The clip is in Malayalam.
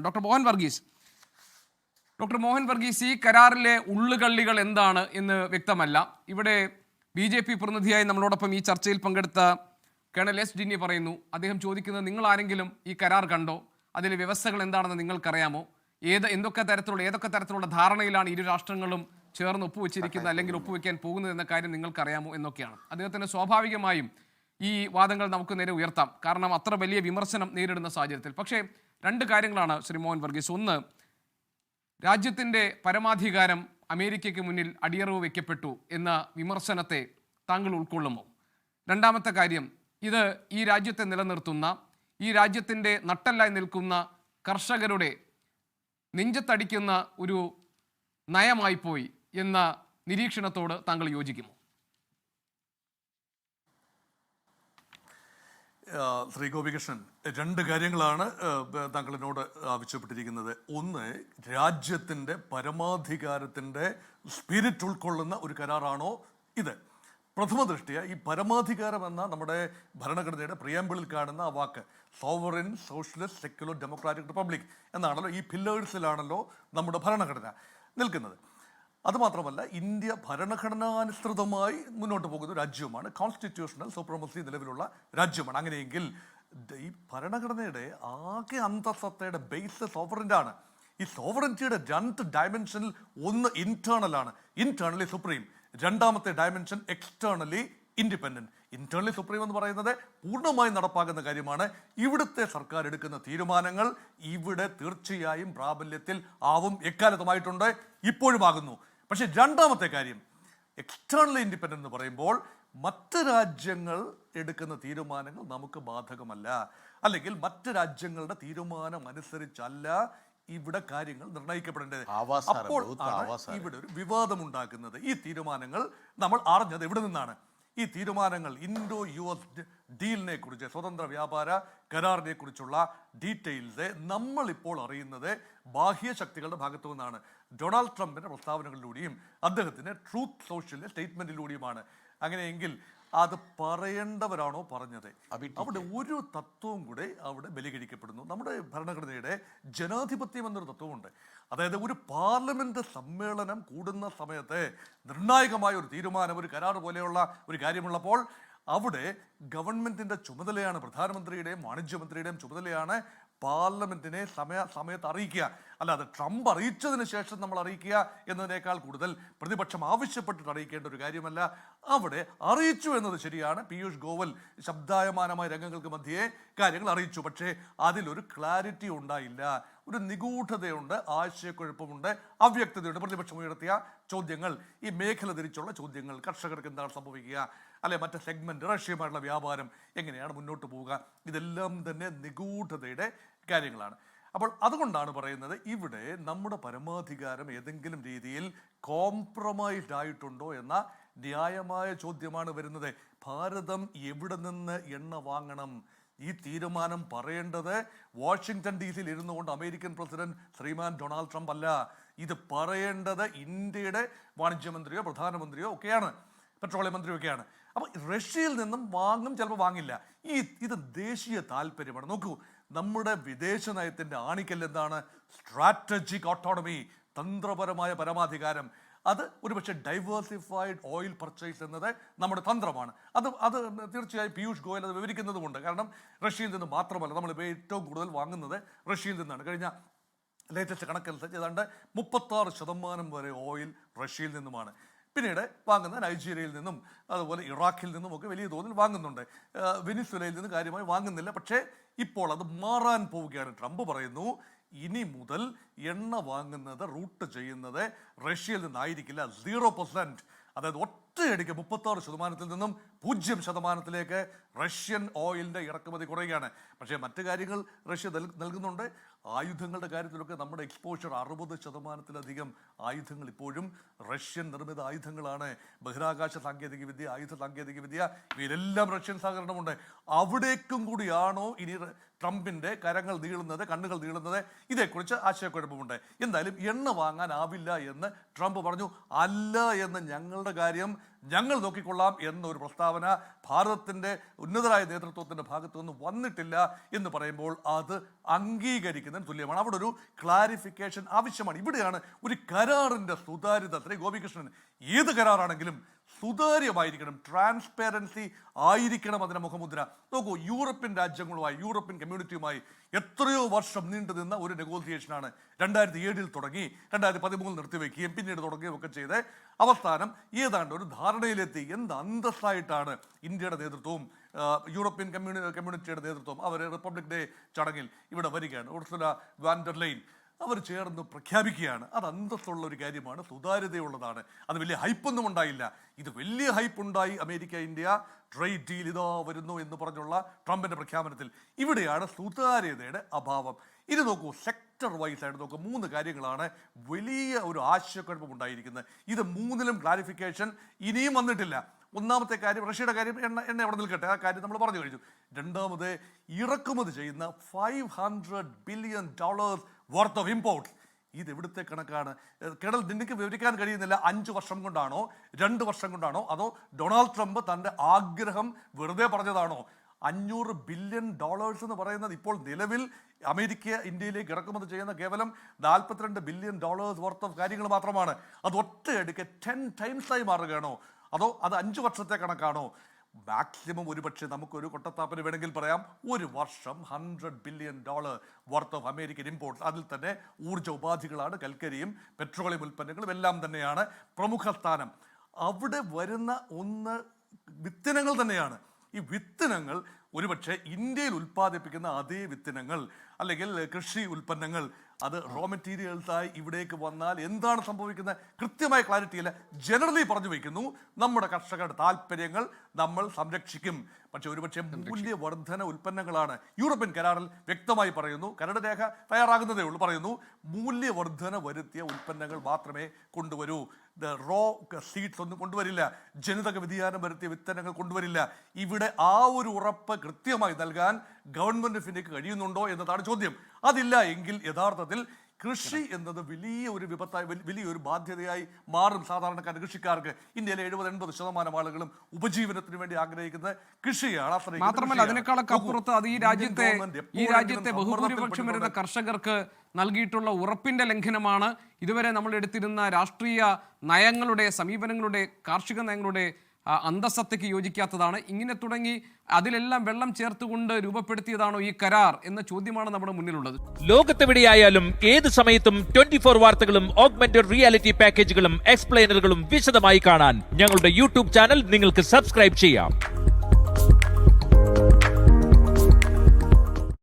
ഡോക്ടർ മോഹൻ വർഗീസ് ഈ കരാറിലെ ഉള്ളുകള്ളികൾ എന്താണ് എന്ന് വ്യക്തമല്ല. ഇവിടെ BJP പ്രതിനിധിയായി നമ്മളോടൊപ്പം ഈ ചർച്ചയിൽ പങ്കെടുത്ത കേണൽ എസ് ഡിന്നി പറയുന്നു, അദ്ദേഹം ചോദിക്കുന്നത്, നിങ്ങൾ ആരെങ്കിലും ഈ കരാർ കണ്ടോ? അതിലെ വ്യവസ്ഥകൾ എന്താണെന്ന് നിങ്ങൾക്കറിയാമോ? ഏതൊക്കെ തരത്തിലുള്ള ധാരണയിലാണ് ഇരു രാഷ്ട്രങ്ങളും ചേർന്ന് ഒപ്പുവെച്ചിരിക്കുന്നത് അല്ലെങ്കിൽ ഒപ്പുവെക്കാൻ പോകുന്നത് എന്ന കാര്യം നിങ്ങൾക്കറിയാമോ എന്നൊക്കെയാണ്. അദ്ദേഹത്തിന് സ്വാഭാവികമായും ഈ വാദങ്ങൾ നമുക്ക് നേരെ ഉയർത്താം, കാരണം അത്ര വലിയ വിമർശനം നേരിടുന്ന സാഹചര്യത്തിൽ. പക്ഷേ രണ്ട് കാര്യങ്ങളാണ് ശ്രീ മോഹൻ വർഗീസ്. ഒന്ന്, രാജ്യത്തിൻ്റെ പരമാധികാരം അമേരിക്കയ്ക്ക് മുന്നിൽ അടിയറവ് വയ്ക്കപ്പെട്ടു എന്ന വിമർശനത്തെ താങ്കൾ ഉൾക്കൊള്ളുമോ? രണ്ടാമത്തെ കാര്യം, ഇത് ഈ രാജ്യത്തെ നിലനിർത്തുന്ന, ഈ രാജ്യത്തിൻ്റെ നട്ടല്ലായി നിൽക്കുന്ന കർഷകരുടെ നെഞ്ചത്തടിക്കുന്ന ഒരു നയമായിപ്പോയി എന്ന നിരീക്ഷണത്തോട് താങ്കൾ യോജിക്കുമോ? ശ്രീ ഗോപികൃഷ്ണൻ, രണ്ട് കാര്യങ്ങളാണ് താങ്കളെന്നോട് ആവശ്യപ്പെട്ടിരിക്കുന്നത്. ഒന്ന്, രാജ്യത്തിൻ്റെ പരമാധികാരത്തിൻ്റെ സ്പിരിറ്റ് ഉൾക്കൊള്ളുന്ന ഒരു കരാറാണോ ഇത്? പ്രഥമ ദൃഷ്ടിയ ഈ പരമാധികാരം എന്ന നമ്മുടെ ഭരണഘടനയുടെ പ്രിയാമ്പിളിൽ കാണുന്ന ആ വാക്ക് sovereign, socialist, secular, democratic republic എന്നാണല്ലോ, ഈ പില്ലേഴ്സിലാണല്ലോ നമ്മുടെ ഭരണഘടന നിൽക്കുന്നത്. അതുമാത്രമല്ല, ഇന്ത്യ ഭരണഘടനാനുസൃതമായി മുന്നോട്ട് പോകുന്ന രാജ്യവുമാണ്, കോൺസ്റ്റിറ്റ്യൂഷണൽ സൂപ്രമസി നിലവിലുള്ള രാജ്യമാണ്. അങ്ങനെയെങ്കിൽ ഈ ഭരണഘടനയുടെ ആകെ അന്തസത്തയുടെ ബേസ് സോവറിൻ്റെ ആണ്. ഈ സോവറിറ്റിയുടെ രണ്ട് ഡയമെൻഷനിൽ ഒന്ന് ഇന്റേണലാണ്, ഇന്റേണലി സുപ്രീം. രണ്ടാമത്തെ dimension externally independent. Internally supreme എന്ന് പറയുന്നത് പൂർണ്ണമായി നടപ്പാക്കുന്ന കാര്യമാണ്. ഇവിടുത്തെ സർക്കാർ എടുക്കുന്ന തീരുമാനങ്ങൾ ഇവിടെ തീർച്ചയായും പ്രാബല്യത്തിൽ ആവും, എക്കാലത്തുമായിട്ടുണ്ട്, ഇപ്പോഴും ആകുന്നു. പക്ഷെ രണ്ടാമത്തെ കാര്യം, എക്സ്റ്റേണലി ഇൻഡിപെൻഡന്റ് എന്ന് പറയുമ്പോൾ മറ്റ് രാജ്യങ്ങൾ എടുക്കുന്ന തീരുമാനങ്ങൾ നമുക്ക് ബാധകമല്ല, അല്ലെങ്കിൽ മറ്റ് രാജ്യങ്ങളുടെ തീരുമാനം അനുസരിച്ചല്ല ഇവിടെ കാര്യങ്ങൾ നിർണ്ണയിക്കപ്പെടേണ്ടത്. അപ്പോൾ ഇവിടെ ഒരു വിവാദം ഉണ്ടാക്കുന്നത്. ഈ തീരുമാനങ്ങൾ നമ്മൾ അറിഞ്ഞത് എവിടെ നിന്നാണ്? ഈ തീരുമാനങ്ങൾ ഇൻഡോ US ഡീലിനെ കുറിച്ച്, സ്വതന്ത്ര വ്യാപാര കരാറിനെ കുറിച്ചുള്ള ഡീറ്റെയിൽസ് നമ്മളിപ്പോൾ അറിയുന്നത് ബാഹ്യ ശക്തികളുടെ ഭാഗത്തു നിന്നാണ്. ഡൊണാൾഡ് ട്രംപിന്റെ പ്രസ്താവനകളിലൂടെയും അദ്ദേഹത്തിന്റെ ട്രൂത്ത് സോഷ്യലിന്റെ സ്റ്റേറ്റ്മെന്റിലൂടെയുമാണ്. അങ്ങനെയെങ്കിൽ അത് പറയേണ്ടവരാണോ പറഞ്ഞത്? അവിടെ ഒരു തത്വവും കൂടെ അവിടെ ബലികരിക്കപ്പെടുന്നു. നമ്മുടെ ഭരണഘടനയുടെ ജനാധിപത്യം എന്നൊരു തത്വമുണ്ട്. അതായത് ഒരു പാർലമെന്റ് സമ്മേളനം കൂടുന്ന സമയത്ത് നിർണായകമായ ഒരു തീരുമാനം, ഒരു കരാർ പോലെയുള്ള ഒരു കാര്യമുള്ളപ്പോൾ അവിടെ ഗവൺമെന്റിന്റെ ചുമതലയാണ്, പ്രധാനമന്ത്രിയുടെയും വാണിജ്യമന്ത്രിയുടെയും ചുമതലയാണ് പാർലമെന്റിനെ സമയത്ത് അറിയിക്കുക. അല്ലാതെ ട്രംപ് അറിയിച്ചതിന് ശേഷം നമ്മൾ അറിയിക്കുക എന്നതിനേക്കാൾ കൂടുതൽ പ്രതിപക്ഷം ആവശ്യപ്പെട്ടിട്ട് അറിയിക്കേണ്ട ഒരു കാര്യമല്ല. അവിടെ അറിയിച്ചു എന്നത് ശരിയാണ്. പീയൂഷ് ഗോയൽ ശബ്ദായമാനമായ രംഗങ്ങൾക്ക് മധ്യേ കാര്യങ്ങൾ അറിയിച്ചു. പക്ഷേ അതിലൊരു ക്ലാരിറ്റി ഉണ്ടായില്ല, ഒരു നിഗൂഢതയുണ്ട്, ആശയക്കുഴപ്പമുണ്ട്, അവ്യക്തതയുണ്ട്. പ്രതിപക്ഷം ഉയർത്തിയ ചോദ്യങ്ങൾ, ഈ മേഖല തിരിച്ചുള്ള ചോദ്യങ്ങൾ, കർഷകർക്ക് എന്താണ് സംഭവിക്കുക, അല്ലെ മറ്റേ സെഗ്മെന്റ്, റഷ്യയുമായിട്ടുള്ള വ്യാപാരം എങ്ങനെയാണ് മുന്നോട്ട് പോവുക, ഇതെല്ലാം തന്നെ നിഗൂഢതയുടെ കാര്യങ്ങളാണ്. അപ്പോൾ അതുകൊണ്ടാണ് പറയുന്നത്, ഇവിടെ നമ്മുടെ പരമാധികാരം ഏതെങ്കിലും രീതിയിൽ കോംപ്രമൈസ്ഡ് ആയിട്ടുണ്ടോ എന്ന ന്യായമായ ചോദ്യമാണ് വരുന്നത്. ഭാരതം എവിടെ നിന്ന് എണ്ണ വാങ്ങണം? ഈ തീരുമാനം പറയേണ്ടത് വാഷിങ്ടൺ DC ഇരുന്നു കൊണ്ട് അമേരിക്കൻ പ്രസിഡന്റ് ശ്രീമാൻ ഡൊണാൾഡ് ട്രംപ് അല്ല. ഇത് പറയേണ്ടത് ഇന്ത്യയുടെ വാണിജ്യമന്ത്രിയോ പ്രധാനമന്ത്രിയോ ഒക്കെയാണ്, പെട്രോളിയം മന്ത്രിയോ ഒക്കെയാണ്. അപ്പോൾ റഷ്യയിൽ നിന്നും വാങ്ങും, ചിലപ്പോൾ വാങ്ങില്ല. ഇത് ദേശീയ താല്പര്യമാണ്. നോക്കൂ, നമ്മുടെ വിദേശ നയത്തിന്റെ ആണിക്കല്ല് എന്താണ്? സ്ട്രാറ്റജിക് ഓട്ടോണമി, തന്ത്രപരമായ പരമാധികാരം. അത് ഒരുപക്ഷെ ഡൈവേഴ്സിഫൈഡ് ഓയിൽ പർച്ചേസ് എന്നത് നമ്മുടെ തന്ത്രമാണ്. അത് തീർച്ചയായും പീയൂഷ് ഗോയൽ അത് വിവരിക്കുന്നതുമുണ്ട്. കാരണം റഷ്യയിൽ നിന്ന് മാത്രമല്ല, നമ്മളിപ്പോൾ ഏറ്റവും കൂടുതൽ വാങ്ങുന്നത് റഷ്യയിൽ നിന്നാണ്. കഴിഞ്ഞ ലേറ്റസ്റ്റ് കണക്കനുസരിച്ച് ഏതാണ്ട് 36% വരെ ഓയിൽ റഷ്യയിൽ നിന്നുമാണ്. പിന്നീട് വാങ്ങുന്ന നൈജീരിയയിൽ നിന്നും അതുപോലെ ഇറാഖിൽ നിന്നും ഒക്കെ വലിയ തോതിൽ വാങ്ങുന്നുണ്ട്. വെനിസ്വേലയിൽ നിന്ന് കാര്യമായി വാങ്ങുന്നില്ല. പക്ഷേ ഇപ്പോൾ അത് മാറാൻ പോവുകയാണ്. ട്രംപ് പറയുന്നു, ഇനി മുതൽ എണ്ണ വാങ്ങുന്നത്, റൂട്ട് ചെയ്യുന്നത് റഷ്യയിൽ നിന്നായിരിക്കില്ല. 0%, അതായത് ഒറ്റയടിക്ക് 36% നിന്നും 0% റഷ്യൻ ഓയിലിൻ്റെ ഇറക്കുമതി കുറയുകയാണ്. പക്ഷേ മറ്റു കാര്യങ്ങൾ റഷ്യ നൽകുന്നുണ്ട്. ആയുധങ്ങളുടെ കാര്യത്തിലൊക്കെ നമ്മുടെ എക്സ്പോഷർ 60%-ലധികം ആയുധങ്ങൾ ഇപ്പോഴും റഷ്യൻ നിർമ്മിത ആയുധങ്ങളാണ്. ബഹിരാകാശ സാങ്കേതികവിദ്യ, ആയുധ സാങ്കേതികവിദ്യ, ഇവയിലെല്ലാം റഷ്യൻ സഹകരണമുണ്ട്. അവിടേക്കും കൂടിയാണോ ഇനി ട്രംപിന്റെ കരങ്ങൾ നീളുന്നത്, കണ്ണുകൾ നീളുന്നത്, ഇതേക്കുറിച്ച് ആശയക്കുഴപ്പമുണ്ട്. എന്തായാലും എണ്ണ വാങ്ങാനാവില്ല എന്ന് ട്രംപ് പറഞ്ഞു. അല്ല എന്ന് ഞങ്ങളുടെ കാര്യം ഞങ്ങൾ നോക്കിക്കൊള്ളാം എന്നൊരു പ്രസ്താവന ഭാരതത്തിന്റെ ഉന്നതരായ നേതൃത്വത്തിന്റെ ഭാഗത്തു നിന്ന് വന്നിട്ടില്ല എന്ന് പറയുമ്പോൾ അത് അംഗീകരിക്കുന്നതിന് തുല്യമാണ്. അവിടെ ഒരു ക്ലാരിഫിക്കേഷൻ ആവശ്യമാണ്. ഇവിടെയാണ് ഒരു കരാറിന്റെ സുതാര്യത. ശ്രീ ഗോപികൃഷ്ണൻ, ഏത് കരാറാണെങ്കിലും സുതാര്യമായിരിക്കണം, ട്രാൻസ്പെറൻസി ആയിരിക്കണം അതിന്റെ മുഖമുദ്ര. നോക്കൂ, യൂറോപ്യൻ രാജ്യങ്ങളുമായി, യൂറോപ്യൻ കമ്മ്യൂണിറ്റിയുമായി എത്രയോ വർഷം നീണ്ടു നിന്ന ഒരു നെഗോസിയേഷനാണ്. 2007 തുടങ്ങി, 2013 നിർത്തിവെക്കുകയും പിന്നീട് തുടങ്ങുകയും ഒക്കെ ചെയ്ത് അവസാനം ഏതാണ്ട് ഒരു ധാരണയിലെത്തി. എന്ത് അന്തസ്സായിട്ടാണ് ഇന്ത്യയുടെ നേതൃത്വവും യൂറോപ്യൻ കമ്മ്യൂണിറ്റിയുടെ നേതൃത്വം അവർ റിപ്പബ്ലിക് ഡേ ചടങ്ങിൽ ഇവിടെ വരികയാണ്. ഉർസുല വാൻ ഡെർ ലൈൻ അവർ ചേർന്ന് പ്രഖ്യാപിക്കുകയാണ്. അത് അന്തസ്സുള്ള ഒരു കാര്യമാണ്, സുതാര്യതയുള്ളതാണ്. അത് വലിയ ഹൈപ്പൊന്നും ഉണ്ടായില്ല. ഇത് വലിയ ഹൈപ്പ് ഉണ്ടായി. അമേരിക്ക ഇന്ത്യ ട്രേഡ് ഡീൽ ഇതാ വരുന്നു എന്ന് പറഞ്ഞുള്ള ട്രംപിന്റെ പ്രഖ്യാപനത്തിൽ ഇവിടെയാണ് സുതാര്യതയുടെ അഭാവം. ഇത് നോക്കൂ, സെക്ടർ വൈസ് ആയിട്ട് നോക്കൂ, 3 കാര്യങ്ങളാണ് വലിയ ഒരു ആശയക്കുഴപ്പം ഉണ്ടായിരിക്കുന്നത്. ഇത് 3ലും ക്ലാരിഫിക്കേഷൻ ഇനിയും വന്നിട്ടില്ല. ഒന്നാമത്തെ കാര്യം റഷ്യയുടെ കാര്യം, എണ്ണ അവിടെ നിൽക്കട്ടെ, ആ കാര്യം നമ്മൾ പറഞ്ഞു കഴിഞ്ഞു. രണ്ടാമത് ഇറക്കുമതി ചെയ്യുന്ന $500 ബില്യൺ വർത്ത് ഓഫ് ഇമ്പോർട്ട്സ്. ഇത് എവിടുത്തെ കണക്കാണ്? കേരള നിനക്ക് വിവരിക്കാൻ കഴിയുന്നില്ല. 5 വർഷം കൊണ്ടാണോ 2 വർഷം കൊണ്ടാണോ അതോ ഡൊണാൾഡ് ട്രംപ് തൻ്റെ ആഗ്രഹം വെറുതെ പറഞ്ഞതാണോ? $500 ബില്യൺ എന്ന് പറയുന്നത് ഇപ്പോൾ നിലവിൽ അമേരിക്ക ഇന്ത്യയിലേക്ക് ഇറക്കുമതി ചെയ്യുന്ന കേവലം $42 ബില്യൺ വർത്ത് ഓഫ് കാര്യങ്ങൾ മാത്രമാണ്. അത് ഒറ്റയടിക്ക് 10 ടൈംസായി മാറുകയാണോ? അതോ അത് 5 വർഷത്തെ കണക്കാണോ? മാക്സിമം ഒരുപക്ഷെ നമുക്കൊരു കൊട്ടത്താപ്പിന് വേണമെങ്കിൽ പറയാം, ഒരു വർഷം $100 billion worth of American imports. അതിൽ തന്നെ ഊർജ്ജ ഉപാധികളാണ്, കൽക്കരിയും പെട്രോളിയം ഉൽപ്പന്നങ്ങളും എല്ലാം തന്നെയാണ് പ്രമുഖ സ്ഥാനം. അവിടെ വരുന്ന ഒന്ന് വിത്തിനങ്ങൾ തന്നെയാണ്. ഈ വിത്തിനങ്ങൾ ഒരുപക്ഷെ ഇന്ത്യയിൽ ഉൽപ്പാദിപ്പിക്കുന്ന അതേ വിത്തിനങ്ങൾ അല്ലെങ്കിൽ കൃഷി ഉൽപ്പന്നങ്ങൾ അത് റോ മെറ്റീരിയൽസായി ഇവിടേക്ക് വന്നാൽ എന്താണ് സംഭവിക്കുന്നത് കൃത്യമായ ക്ലാരിറ്റി ഇല്ല. ജനറലി പറഞ്ഞു വയ്ക്കുന്നു, നമ്മുടെ കർഷകരുടെ താല്പര്യങ്ങൾ നമ്മൾ സംരക്ഷിക്കും. പക്ഷെ ഒരുപക്ഷെ മൂല്യവർദ്ധന ഉൽപ്പന്നങ്ങളാണ്. യൂറോപ്യൻ കരാറിൽ വ്യക്തമായി പറയുന്നു, കരട് രേഖ തയ്യാറാകുന്നതേ ഉള്ളൂ, പറയുന്നു മൂല്യവർദ്ധന വരുത്തിയ ഉൽപ്പന്നങ്ങൾ മാത്രമേ കൊണ്ടുവരൂ. റോ സീഡ്സ് ഒന്നും കൊണ്ടുവരില്ല, ജനിതക വ്യതിയാനം വരുത്തിയ വിത്തനങ്ങൾ കൊണ്ടുവരില്ല. ഇവിടെ ആ ഒരു ഉറപ്പ് കൃത്യമായി നൽകാൻ ഗവൺമെന്റ് ഓഫ് ഇന്ത്യക്ക് കഴിയുന്നുണ്ടോ എന്നതാണ് ചോദ്യം. അതില്ല എങ്കിൽ യഥാർത്ഥത്തിൽ കൃഷി എന്നത് വലിയൊരു വിപത്തായി, വലിയൊരു ബാധ്യതയായി മാറും സാധാരണക്കാർ കൃഷിക്കാർക്ക്. ഇന്ത്യയിലെ 70-80% ആളുകളും ഉപജീവനത്തിന് വേണ്ടി ആഗ്രഹിക്കുന്നത് കൃഷിയാണ്. മാത്രമല്ല അതിനേക്കാളൊക്കെ അപ്പുറത്ത് അത് ഈ രാജ്യത്തെ ബഹുഭൂരിപക്ഷം വരുന്ന കർഷകർക്ക് നൽകിയിട്ടുള്ള ഉറപ്പിന്റെ ലംഘനമാണ്. ഇതുവരെ നമ്മൾ എടുത്തിരുന്ന രാഷ്ട്രീയ നയങ്ങളുടെ, സമീപനങ്ങളുടെ, കാർഷിക നയങ്ങളുടെ അന്തസത്തയ്ക്ക് യോജിക്കാത്തതാണ്. ഇങ്ങനെ തുടങ്ങി അതിലെല്ലാം വെള്ളം ചേർത്തുകൊണ്ട് രൂപപ്പെടുത്തിയതാണോ ഈ കരാർ എന്ന ചോദ്യമാണ് നമ്മുടെ മുന്നിലുള്ളത്. ലോകത്തെവിടെയായാലും ഏത് സമയത്തും 24 വാർത്തകളും ഓഗ്മെന്റഡ് റിയാലിറ്റി പാക്കേജുകളും എക്സ്പ്ലെയിനറുകളും വിശദമായി കാണാൻ ഞങ്ങളുടെ യൂട്യൂബ് ചാനൽ നിങ്ങൾക്ക് സബ്സ്ക്രൈബ് ചെയ്യാം.